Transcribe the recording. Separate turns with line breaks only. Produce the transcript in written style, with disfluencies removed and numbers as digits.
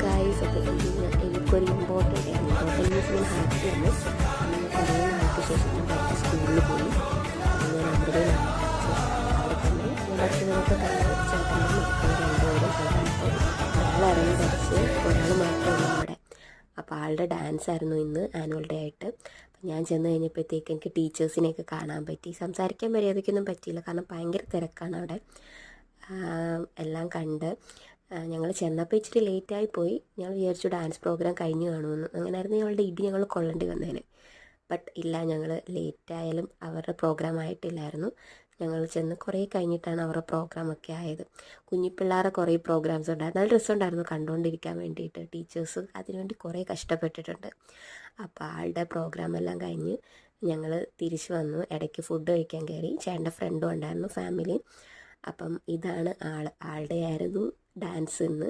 Guys, അപ്പോൾ എനിക്കൊരു important means ഞാൻ ഹാപ്പിയാണ്. കുറേ നാൾക്ക് ശേഷം ഞാൻ പഠിച്ച സ്കൂളിൽ പോയി. ഞാൻ അമൃതയിലാണ് അവിടെ തന്നെ ഞാൻ പഠിച്ചതൊക്കെ കണ്ട് ചേട്ടൻ്റെ മക്കൾ രണ്ടുപേരും കണ്ടപ്പോൾ ഒരാൾ ഇറങ്ങി പഠിച്ച് ഒരാൾ മാത്രമേ അവിടെ. അപ്പോൾ ആളുടെ ഡാൻസ് ആയിരുന്നു ഇന്ന് ആനുവൽ ഡേ ആയിട്ട്. അപ്പം ഞാൻ ചെന്ന് കഴിഞ്ഞപ്പോഴത്തേക്ക് എനിക്ക് ടീച്ചേഴ്സിനെയൊക്കെ കാണാൻ പറ്റി. സംസാരിക്കാൻ മര്യാദയ്ക്കൊന്നും പറ്റിയില്ല, കാരണം ഭയങ്കര തിരക്കാണ് അവിടെ. എല്ലാം കണ്ട് ഞങ്ങൾ ചെന്നപ്പോൾ ഇച്ചിരി ലേറ്റായി പോയി. ഞങ്ങൾ വിചാരിച്ചു ഡാൻസ് പ്രോഗ്രാം കഴിഞ്ഞ് കാണുമെന്ന്. അങ്ങനെയായിരുന്നു ഞങ്ങളുടെ ഇടി ഞങ്ങൾ കൊള്ളേണ്ടി വന്നേനെ. ബട്ട് ഇല്ല, ഞങ്ങൾ ലേറ്റായാലും അവരുടെ പ്രോഗ്രാം ആയിട്ടില്ലായിരുന്നു. ഞങ്ങൾ ചെന്ന് കുറേ കഴിഞ്ഞിട്ടാണ് അവരുടെ പ്രോഗ്രാമൊക്കെ ആയത്. കുഞ്ഞിപ്പിള്ളേരെ കുറേ പ്രോഗ്രാംസ് ഉണ്ടായിരുന്നു. നല്ല രസമുണ്ടായിരുന്നു കണ്ടുകൊണ്ടിരിക്കാൻ വേണ്ടിയിട്ട്. ടീച്ചേഴ്സ് അതിനുവേണ്ടി കുറേ കഷ്ടപ്പെട്ടിട്ടുണ്ട്. അപ്പോൾ ആളുടെ പ്രോഗ്രാം എല്ലാം കഴിഞ്ഞ് ഞങ്ങൾ തിരിച്ചു വന്നു. ഇടയ്ക്ക് ഫുഡ് കഴിക്കാൻ കയറി. ചേട്ടൻ്റെ ഫ്രണ്ടും ഉണ്ടായിരുന്നു, ഫാമിലി. അപ്പം ഇതാണ് ആളുടെ ആയിരുന്നു ഡാൻസ് ഇന്ന്.